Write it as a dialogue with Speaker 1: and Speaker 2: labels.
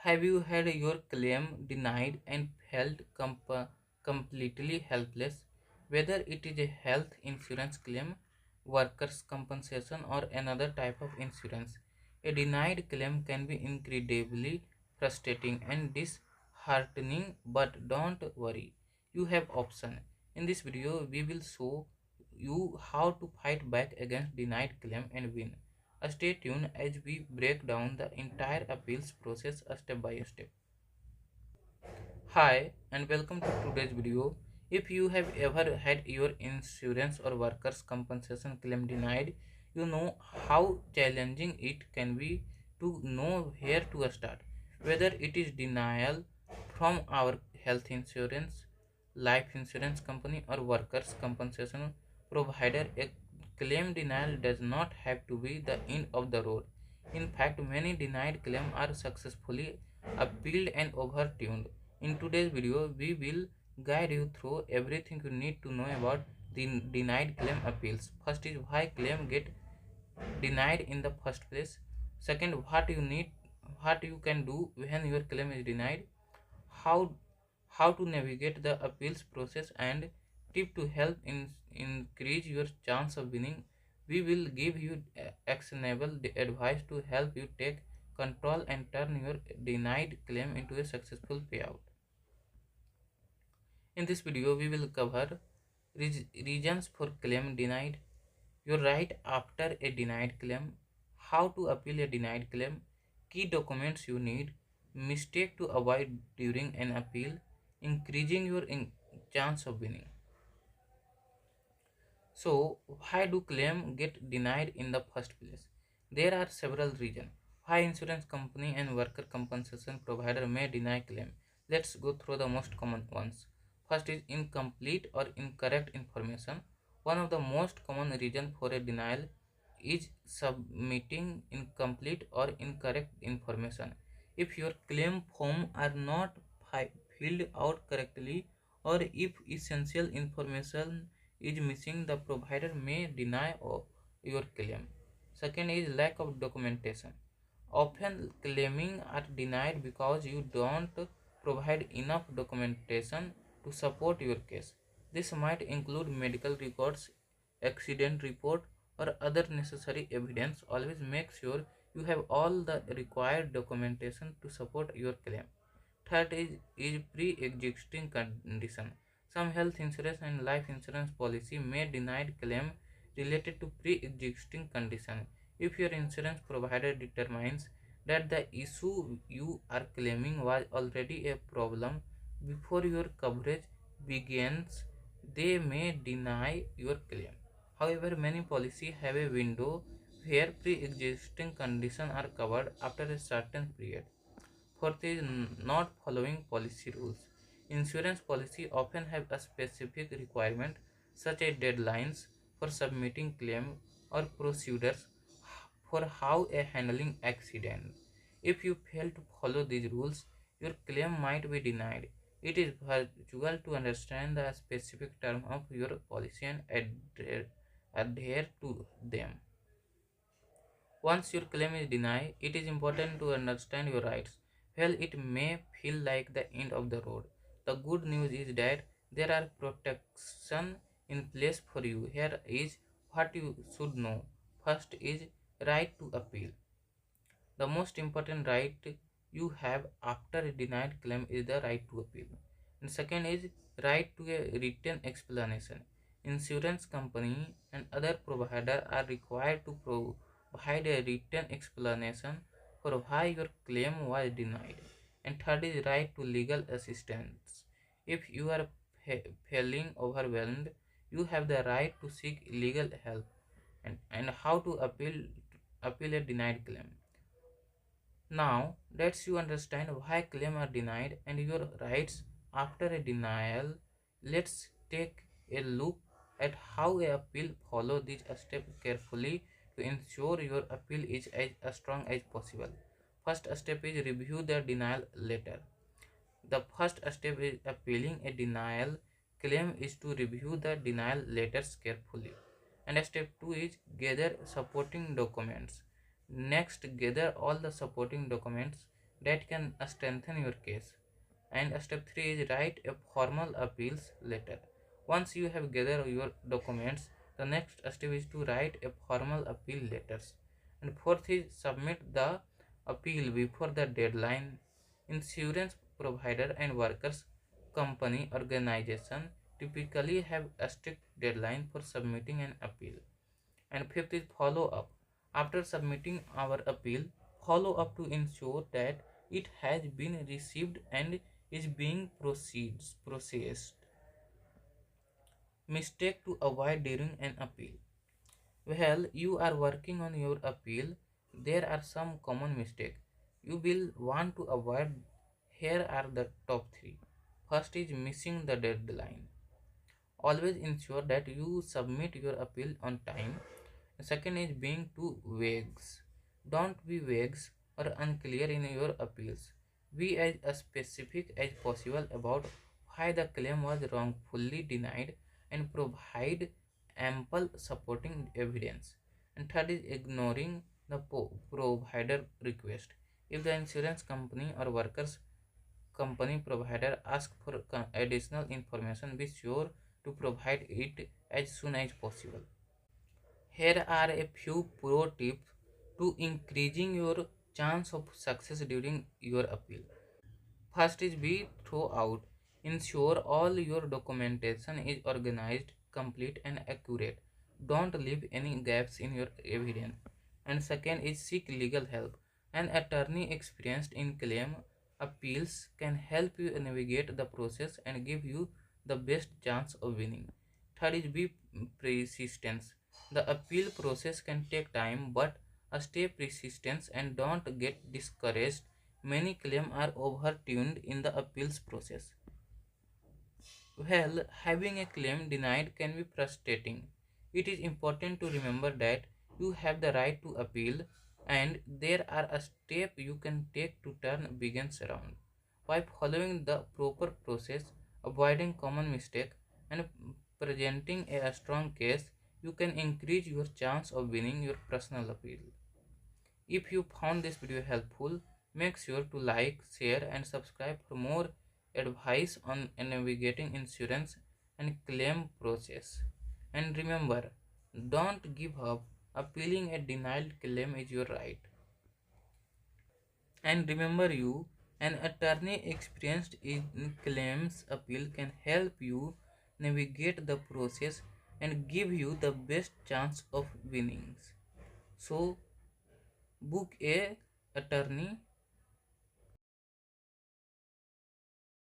Speaker 1: Have you had your claim denied and felt completely helpless? Whether it is a health insurance claim, workers' compensation, or another type of insurance, a denied claim can be incredibly frustrating and disheartening. But don't worry, you have option. In this video, we will show you how to fight back against denied claim and win. Stay tuned as we break down the entire appeals process step by step. Hi and welcome to today's video. If you have ever had your insurance or workers' compensation claim denied, you know how challenging it can be to know where to start. Whether it is denial from our health insurance, life insurance company, or workers' compensation provider, a claim denial does not have to be the end of the road. In fact, many denied claims are successfully appealed and overturned. In today's video, we will guide you through everything you need to know about the denied claim appeals. First is why claim get denied in the first place. Second, what you can do when your claim is denied. How how to navigate the appeals process and tip to help increase your chance of winning. We will give you actionable advice to help you take control and turn your denied claim into a successful payout. In this video, we will cover reasons for claim denied, your right after a denied claim, how to appeal a denied claim, key documents you need, mistake to avoid during an appeal, increasing your chance of winning. So, why do claim get denied in the first place? There are several reasons why insurance company and worker compensation provider may deny claim. Let's go through the most common ones. First is incomplete or incorrect information. One of the most common reason for a denial is submitting incomplete or incorrect information. If your claim form are not filled out correctly, or if essential information is missing, the provider may deny your claim. Second is lack of documentation. Often claiming are denied because you don't provide enough documentation to support your case. This might include medical records, accident report, or other necessary evidence. Always make sure you have all the required documentation to support your claim. Third is pre-existing condition. Some health insurance and life insurance policy may deny claim related to pre-existing condition. If your insurance provider determines that the issue you are claiming was already a problem before your coverage begins, they may deny your claim. However, many policies have a window where pre-existing conditions are covered after a certain period. Fourth is not following policy rules. Insurance policy often have a specific requirement such as deadlines for submitting claim or procedures for how a handling accident. If you fail to follow these rules, your claim might be denied. It is vital to understand the specific term of your policy and adhere to them. Once your claim is denied, it is important to understand your rights. While it may feel like the end of the road, the good news is that there are protection in place for you. Here is what you should know. First is right to appeal. The most important right you have after a denied claim is the right to appeal. And second is right to a written explanation. Insurance company and other provider are required to provide a written explanation for why your claim was denied. And third is right to legal assistance. If you are feeling overwhelmed, you have the right to seek legal help. And how to appeal a denied claim. Now, let's you understand why claims are denied and your rights after a denial. Let's take a look at how a appeal follow these steps carefully to ensure your appeal is as strong as possible. First step is review the denial letter. The first step is appealing a denial claim is to review the denial letters carefully. And step 2 is gather supporting documents. Next, gather all the supporting documents. that can strengthen your case. And step 3 is write a formal appeals letter. Once you have gathered your documents, the next step is to write a formal appeal letters. And fourth is submit the appeal before the deadline. Insurance provider and workers company organization typically have a strict deadline for submitting an appeal. And fifth is follow up. After submitting our appeal, follow up to ensure that it has been received and is being processed. Mistake to avoid during an appeal. Well, you are working on your appeal. There are some common mistakes you will want to avoid. Here are the top 3. First is missing the deadline. Always ensure that you submit your appeal on time. Second is being too vague. Don't be vague or unclear in your appeals. Be as specific as possible about why the claim was wrongfully denied and provide ample supporting evidence. And third is ignoring the provider request. If the insurance company or workers company provider ask for additional information, be sure to provide it as soon as possible. Here are a few pro tips to increasing your chance of success during your appeal. First is be throughout. Ensure all your documentation is organized, complete and accurate. Don't leave any gaps in your evidence. And second is seek legal help. An attorney experienced in claim appeals can help you navigate the process and give you the best chance of winning. Third is be persistent. The appeal process can take time, but stay persistent and don't get discouraged. Many claims are overturned in the appeals process. Well, having a claim denied can be frustrating. It is important to remember that you have the right to appeal and there are a step you can take to turn begins around. By following the proper process, avoiding common mistake and presenting a strong case, you can increase your chance of winning your personal appeal. If you found this video helpful, make sure to like, share and subscribe for more advice on navigating insurance and claim process. And remember, don't give up. Appealing a denied claim is your right. And remember an attorney experienced in claims appeal can help you navigate the process and give you the best chance of winnings. So book a attorney